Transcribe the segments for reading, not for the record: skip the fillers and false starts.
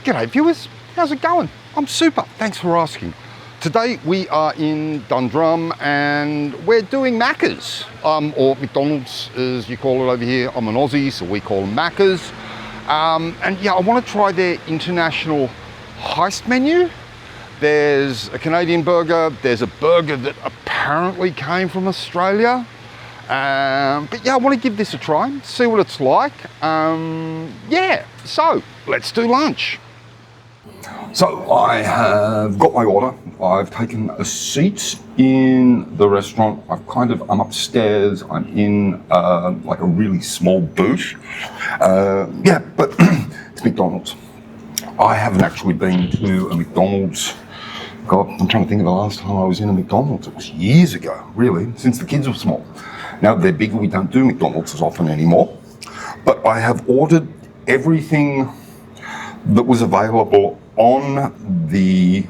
G'day viewers, how's it going? I'm super, thanks for asking. Today we are in Dundrum and we're doing Macca's, or McDonald's as you call it over here. I'm an Aussie, so we call them Macca's. And yeah, I want to try their international heist menu. There's a Canadian burger, there's a burger that apparently came from Australia. But yeah, I want to give this a try, see what it's like. Yeah, so let's do lunch. So I have got my order. I've taken a seat in the restaurant. I'm upstairs. I'm in like a really small booth. Yeah, but it's McDonald's. I haven't actually been to a McDonald's. God, I'm trying to think of the last time I was in a McDonald's. It was years ago, really, since the kids were small. Now they're bigger, we don't do McDonald's as often anymore. But I have ordered everything that was available on the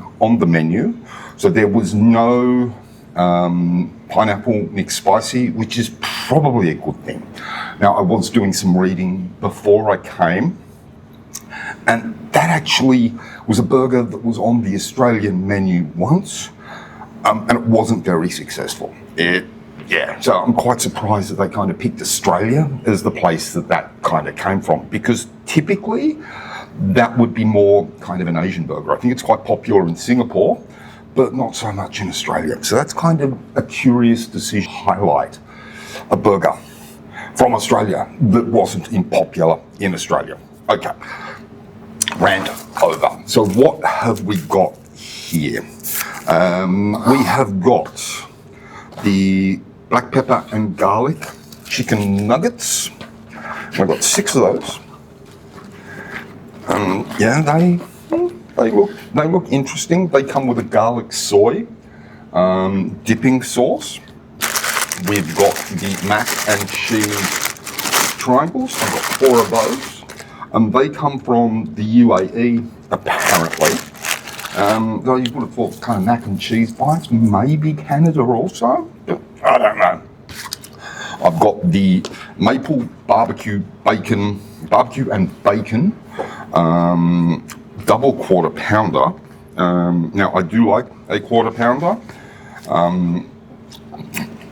menu. So there was no pineapple mixed spicy, which is probably a good thing. Now I was doing some reading before I came, and that actually was a burger that was on the Australian menu once, and it wasn't very successful. So I'm quite surprised that they kind of picked Australia as the place that kind of came from, because typically that would be more kind of an Asian burger. I think it's quite popular in Singapore, but not so much in Australia. So that's kind of a curious decision to highlight a burger from Australia that wasn't popular in Australia. Okay, rant over. So what have we got here? We have got the black pepper and garlic chicken nuggets. I've got 6 of those. Yeah, they look interesting. They come with a garlic soy dipping sauce. We've got the mac and cheese triangles. I've got 4 of those. They come from the UAE, apparently. Though you would have thought kind of mac and cheese bites, maybe Canada also. I don't know. I've got the maple barbecue and bacon double quarter pounder. Now I do like a quarter pounder.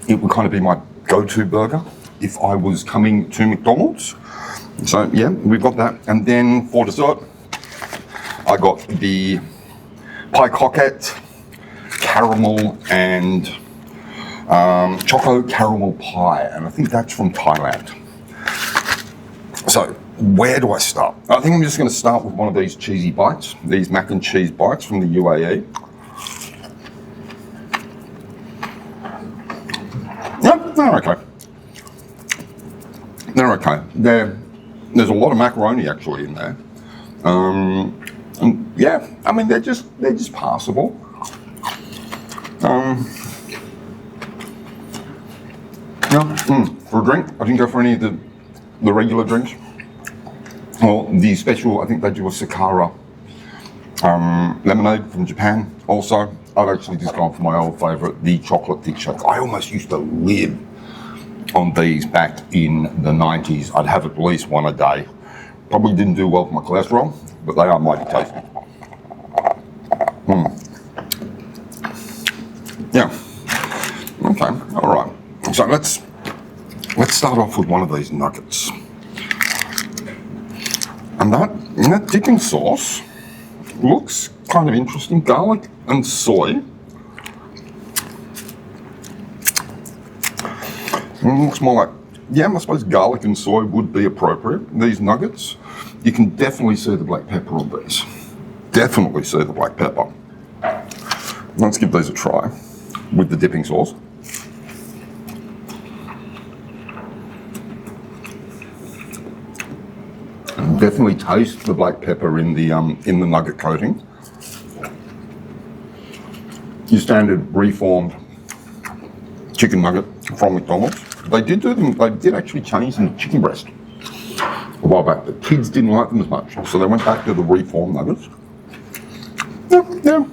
It would kind of be my go-to burger if I was coming to McDonald's. So yeah, we've got that. And then for dessert, I got the pie coquette, caramel and choco caramel pie, and I think that's from Thailand. So where do I start? I think I'm just going to start with one of these cheesy bites, these mac and cheese bites from the UAE. Yep, they're okay. They're okay. There's a lot of macaroni actually in there. And yeah, I mean they're just passable. For a drink, I didn't go for any of the regular drinks. Well, the special, I think they do a Sakara lemonade from Japan. Also, I've actually just gone for my old favourite, the chocolate thick shake. I almost used to live on these back in the 90s. I'd have at least one a day. Probably didn't do well for my cholesterol, but they are mighty tasty. Yeah. Okay. All right. So let's start off with one of these nuggets. And that dipping sauce looks kind of interesting. Garlic and soy. Looks more like, yeah, I suppose garlic and soy would be appropriate. These nuggets, you can definitely see the black pepper on these. Definitely see the black pepper. Let's give these a try with the dipping sauce. Definitely taste the black pepper in the nugget coating. Your standard reformed chicken nugget from McDonald's. They did actually change them to chicken breast a while back. The kids didn't like them as much, so they went back to the reformed nuggets. Yeah.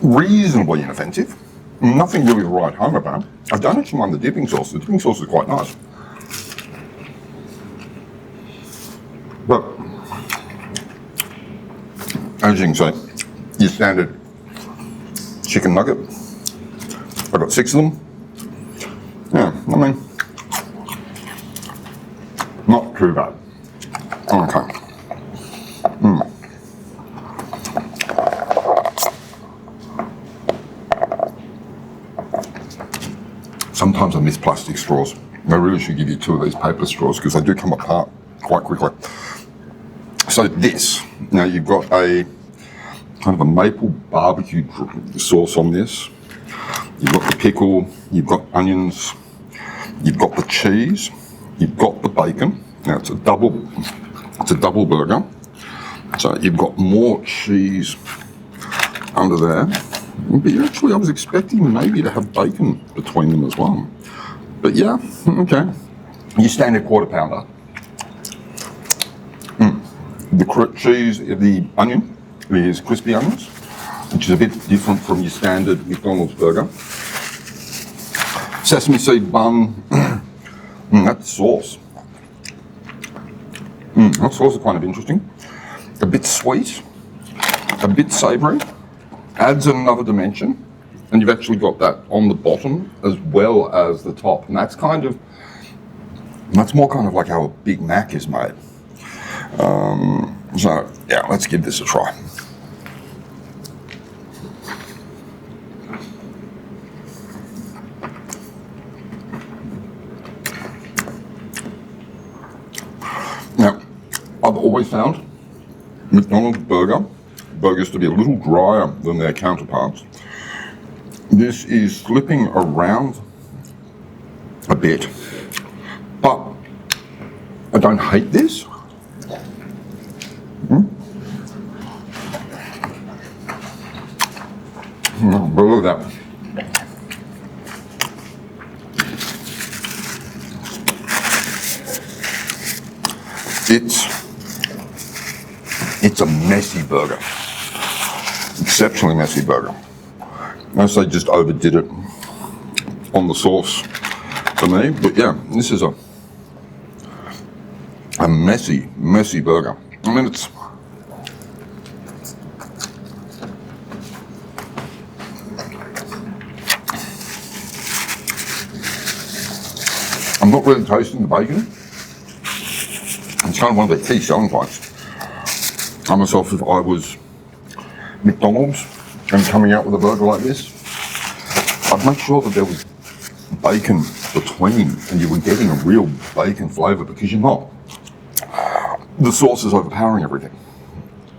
Reasonably inoffensive. Nothing really to write home about. I don't actually mind the dipping sauce. The dipping sauce is quite nice. But as you can see, your standard chicken nugget. I've got 6 of them. Yeah, I mean, not too bad. Okay. Sometimes I miss plastic straws. I really should give you 2 of these paper straws because they do come apart quite quickly. So this, now you've got a kind of a maple barbecue sauce on this. You've got the pickle, you've got onions, you've got the cheese, you've got the bacon. Now it's a double burger. So you've got more cheese under there. But actually I was expecting maybe to have bacon between them as well. But yeah, okay. Your standard quarter pounder. The cheese, the onion is crispy onions, which is a bit different from your standard McDonald's burger. Sesame seed bun, that sauce. That sauce is kind of interesting. A bit sweet, a bit savoury, adds another dimension, and you've actually got that on the bottom as well as the top. And that's more kind of like how a Big Mac is made. So yeah, let's give this a try. Now, I've always found McDonald's burgers to be a little drier than their counterparts. This is slipping around a bit, but I don't hate this. But look at that. It's a messy burger. Exceptionally messy burger. Unless they just overdid it on the sauce for me. But yeah, this is a messy burger. I mean, I'm not really tasting the bacon. It's kind of one of the key selling points. I myself, if I was McDonald's and coming out with a burger like this, I'd make sure that there was bacon between and you were getting a real bacon flavour, because you're not. The sauce is overpowering everything.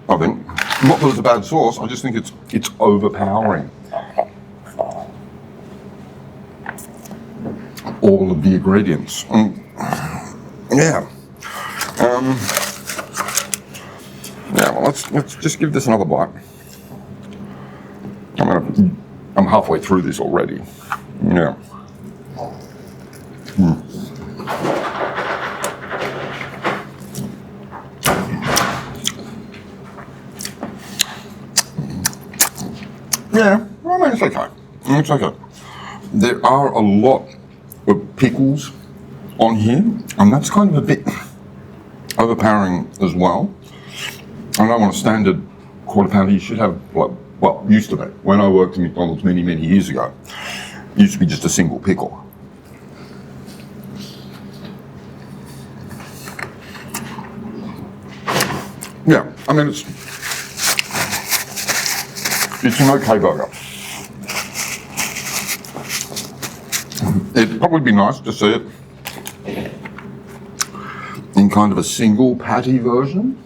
I think. Not that it's a bad sauce, I just think it's overpowering all of the ingredients. Yeah. Yeah, well, let's just give this another bite. I'm halfway through this already. Yeah. Yeah, well, I mean, it's okay. It's okay. There are a lot of pickles on here, and that's kind of a bit overpowering as well. I don't want a standard quarter pounder. You should have, like, well, used to be. When I worked at McDonald's many years ago, it used to be just a single pickle. Yeah, I mean, it's an okay burger. It'd probably be nice to see it in kind of a single patty version.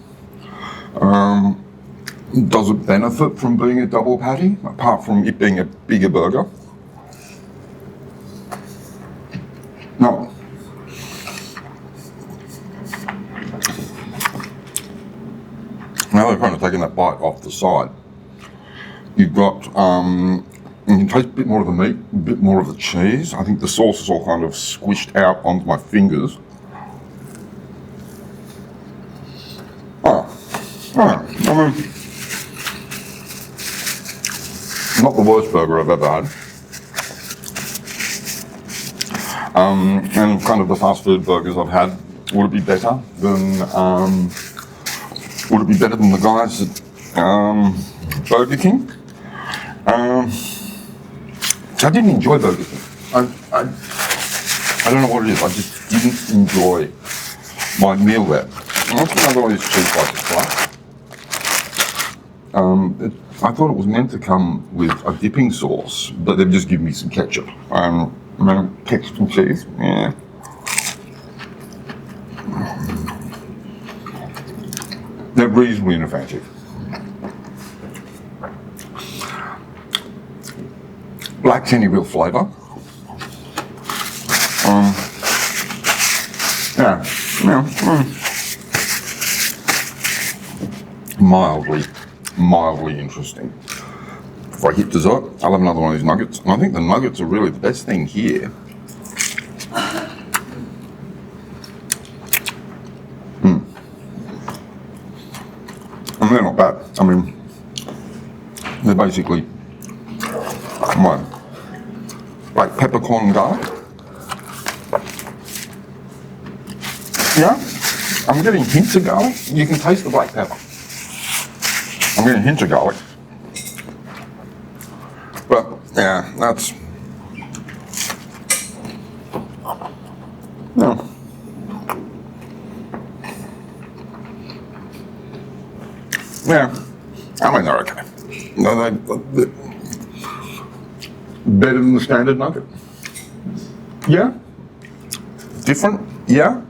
Does it benefit from being a double patty, apart from it being a bigger burger? No. Now they're kind of taking that bite off the side. You've got, you can taste a bit more of the meat, a bit more of the cheese. I think the sauce is all kind of squished out onto my fingers. I mean, not the worst burger I've ever had. And kind of the fast food burgers I've had Would it be better than the guys at Burger King? So I didn't enjoy Burger King. I don't know what it is. I just didn't enjoy my meal there. And that's another one of these cheap places, right? I thought it was meant to come with a dipping sauce, but they've just given me some ketchup. Ketchup and cheese, yeah. They're reasonably inoffensive. Lacks any real flavour. Mildly interesting. Before I hit dessert, I'll have another one of these nuggets. And I think the nuggets are really the best thing here. And they're not bad. I mean, they're basically what? Like peppercorn garlic. Yeah, I'm getting hints of garlic. You can taste the black pepper. I'm getting hints of garlic. But yeah, that's no. Yeah, I mean they're okay. No, they're better than the standard nugget. Yeah. Different. Yeah.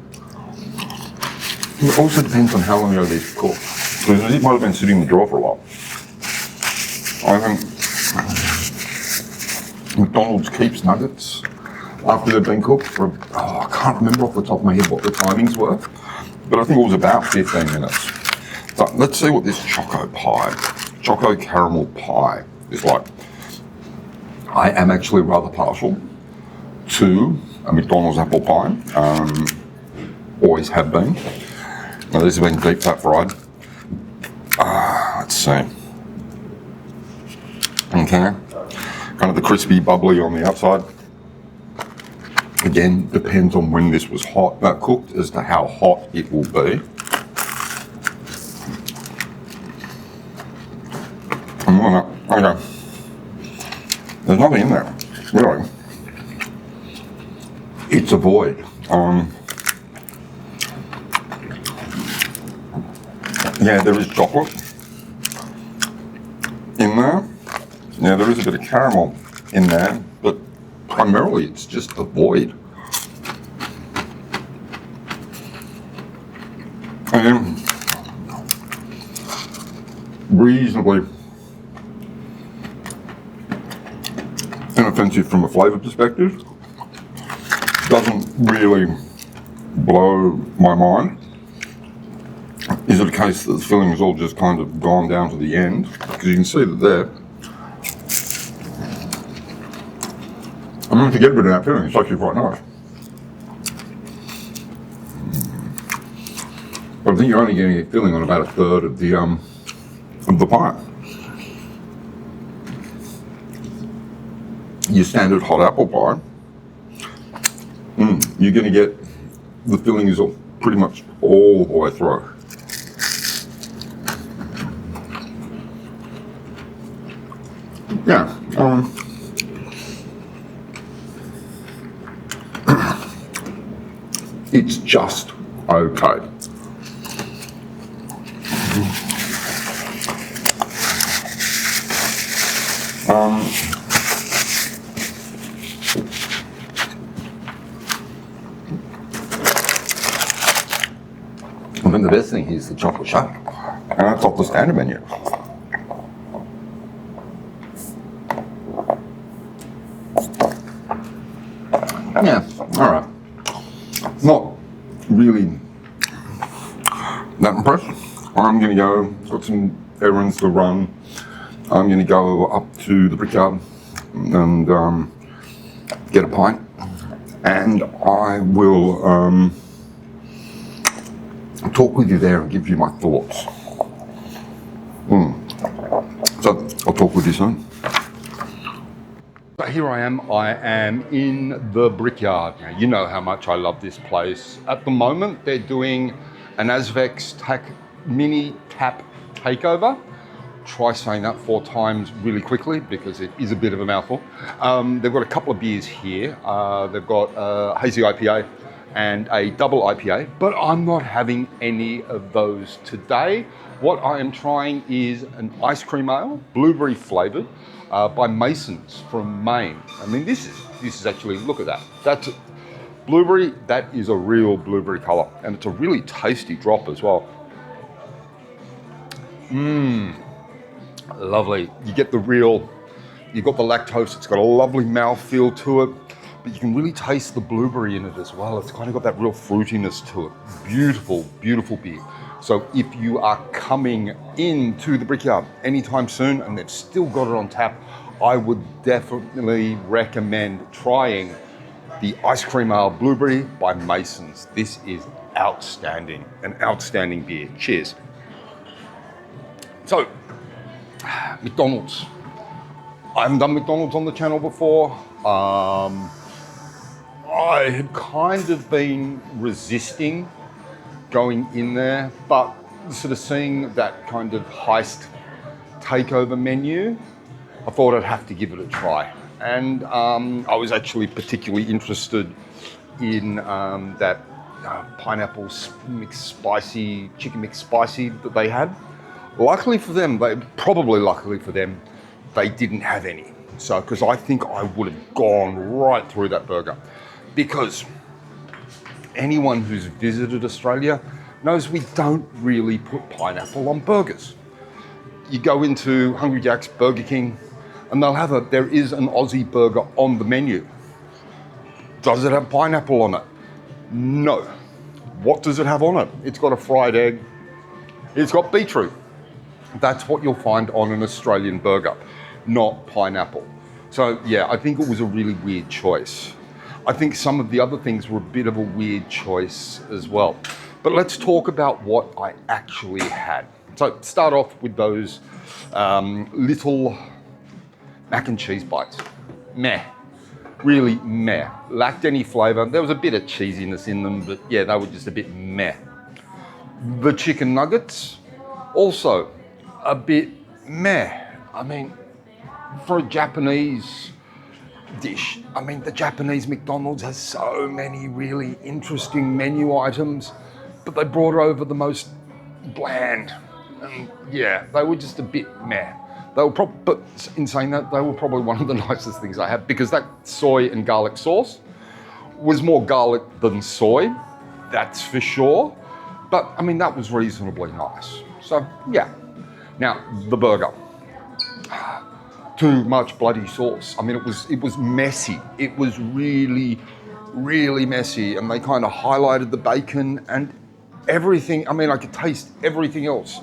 It also depends on how long ago these cooked. Because it might have been sitting in the drawer for a while. I think McDonald's keeps nuggets after they've been cooked for, I can't remember off the top of my head what the timings were, but I think it was about 15 minutes. So let's see what this choco caramel pie is like. I am actually rather partial to a McDonald's apple pie. Always have been. Now these have been deep fat fried. Let's see. Okay. Kind of the crispy, bubbly on the outside. Again, depends on when this was cooked as to how hot it will be. Okay. There's nothing in there, really. It's a void. Yeah, there is chocolate in there. Yeah, there is a bit of caramel in there, but primarily it's just a void. And reasonably inoffensive from a flavour perspective. Doesn't really blow my mind. Is it a case that the filling has all just kind of gone down to the end? Because you can see that there. I'm going to get a bit of that filling. It's actually quite nice. But I think you're only getting a filling on about a third of the pie. Your standard hot apple pie, you're going to get the filling is all, pretty much all the way through. Yeah. It's just okay. I think the best thing here is the chocolate shake, and that's off the standard menu. Yeah, all right. Not really that impressed. I'm going to go, got some errands to run. I'm going to go up to the Brickyard and get a pint, and I will talk with you there and give you my thoughts. So I'll talk with you soon. So here I am in the Brickyard. Now, you know how much I love this place. At the moment, they're doing an Azvex mini tap takeover. Try saying that 4 times really quickly because it is a bit of a mouthful. They've got a couple of beers here. They've got a hazy IPA and a double IPA, but I'm not having any of those today. What I am trying is an ice cream ale, blueberry flavored, by Mason's from Maine. I mean, this is actually, look at that. That's blueberry, that is a real blueberry color. And it's a really tasty drop as well. Lovely. You get you've got the lactose, it's got a lovely mouthfeel to it, but you can really taste the blueberry in it as well. It's kind of got that real fruitiness to it. Beautiful, beautiful beer. So if you are coming into the Brickyard anytime soon and they've still got it on tap, I would definitely recommend trying the Ice Cream Ale Blueberry by Mason's. This is outstanding, an outstanding beer. Cheers. So, McDonald's. I haven't done McDonald's on the channel before. I had kind of been resisting going in there, but sort of seeing that kind of heist takeover menu, I thought I'd have to give it a try. And I was actually particularly interested in that pineapple McSpicy, chicken McSpicy that they had. Luckily for them, luckily for them, they didn't have any. So, because I think I would have gone right through that burger. Because anyone who's visited Australia knows we don't really put pineapple on burgers. You go into Hungry Jack's, Burger King, and there is an Aussie burger on the menu. Does it have pineapple on it? No. What does it have on it? It's got a fried egg. It's got beetroot. That's what you'll find on an Australian burger, not pineapple. So yeah, I think it was a really weird choice. I think some of the other things were a bit of a weird choice as well. But let's talk about what I actually had. So start off with those little mac and cheese bites. Meh, really meh. Lacked any flavor. There was a bit of cheesiness in them, but yeah, they were just a bit meh. The chicken nuggets, also a bit meh. I mean, for a Japanese dish, I mean, the Japanese McDonald's has so many really interesting menu items, but they brought over the most bland. And yeah, they were just a bit meh. They were but in saying that, they were probably one of the nicest things I had, because that soy and garlic sauce was more garlic than soy, that's for sure. But I mean, that was reasonably nice. So yeah. Now, the burger. Too much bloody sauce. I mean, it was messy. It was really, really messy. And they kind of highlighted the bacon and everything. I mean, I could taste everything else.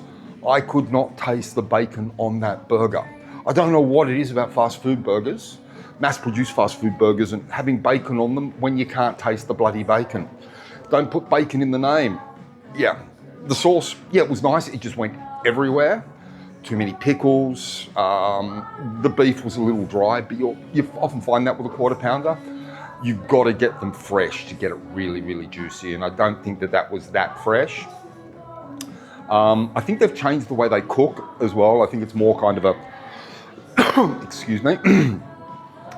I could not taste the bacon on that burger. I don't know what it is about fast food burgers, mass-produced fast food burgers, and having bacon on them when you can't taste the bloody bacon. Don't put bacon in the name. Yeah, the sauce, yeah, it was nice. It just went everywhere. Too many pickles. The beef was a little dry, but you often find that with a quarter pounder. You've got to get them fresh to get it really, really juicy. And I don't think that was that fresh. I think they've changed the way they cook as well. I think it's more kind of a, excuse me,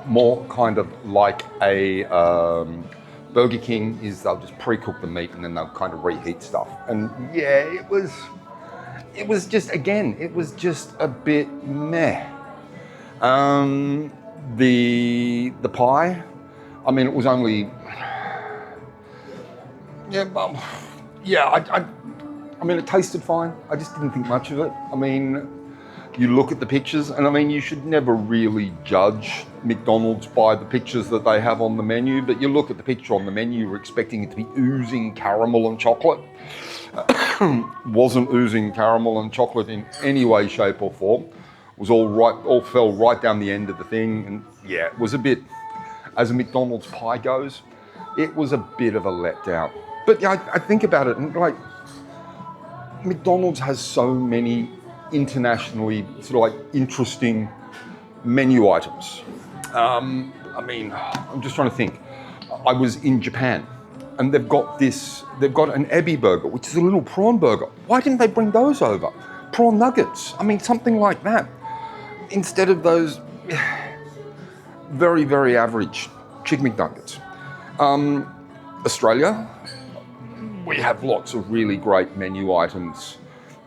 more kind of like a Burger King is they'll just pre-cook the meat and then they'll kind of reheat stuff. And yeah, it was just, again, it was just a bit meh. The pie, I mean, it was only, I mean, it tasted fine. I just didn't think much of it. I mean, you look at the pictures, and I mean, you should never really judge McDonald's by the pictures that they have on the menu, but you look at the picture on the menu, you're expecting it to be oozing caramel and chocolate. Wasn't oozing caramel and chocolate in any way, shape or form. It was all fell right down the end of the thing. And yeah, it was a bit, as a McDonald's pie goes, it was a bit of a letdown. But yeah, I think about it and like, McDonald's has so many internationally sort of like interesting menu items. I mean, I'm just trying to think. I was in Japan and they've got an ebi burger, which is a little prawn burger. Why didn't they bring those over? Prawn nuggets, I mean, something like that. Instead of those very, very average chicken McNuggets. Australia, we have lots of really great menu items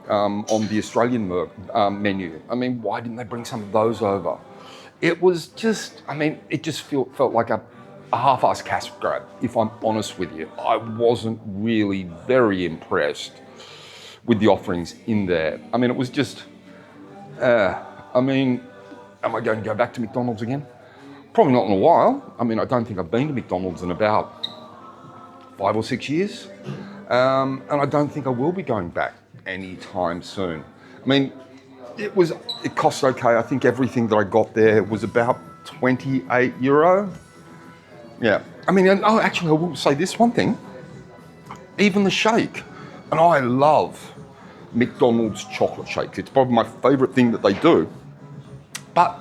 on the Australian menu. I mean, why didn't they bring some of those over? It was just, I mean, it just felt like a half-assed cash grab, if I'm honest with you. I wasn't really very impressed with the offerings in there. I mean, it was just, I mean, am I going to go back to McDonald's again? Probably not in a while. I mean, I don't think I've been to McDonald's in about 5 or 6 years. And I don't think I will be going back anytime soon. I mean, it cost okay. I think everything that I got there was about €28. Yeah. I mean, actually, I will say this one thing. Even the shake. And I love McDonald's chocolate shake. It's probably my favorite thing that they do. But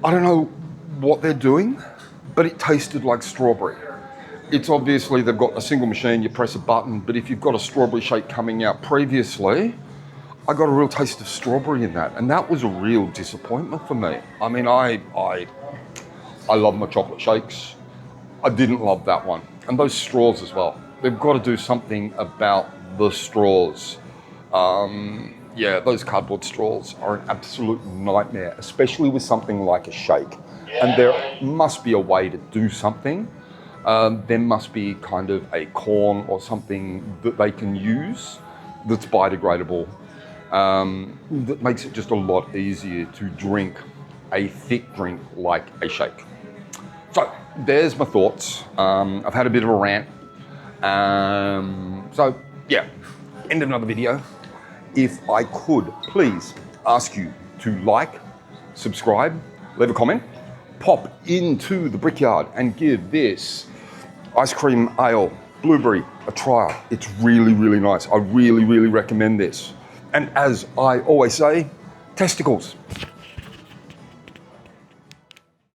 I don't know what they're doing, but it tasted like strawberry. It's obviously, they've got a single machine, you press a button, but if you've got a strawberry shake coming out previously, I got a real taste of strawberry in that, and that was a real disappointment for me. I mean, I love my chocolate shakes. I didn't love that one. And those straws as well. They've got to do something about the straws. Yeah, those cardboard straws are an absolute nightmare, especially with something like a shake. And there must be a way to do something. There must be kind of a corn or something that they can use that's biodegradable, that makes it just a lot easier to drink a thick drink like a shake. So there's my thoughts. I've had a bit of a rant. So yeah, end of another video. If I could please ask you to like, subscribe, leave a comment, pop into the Brickyard and give this ice cream ale blueberry a try. It's really, really nice. I really, really recommend this. And as I always say, testicles.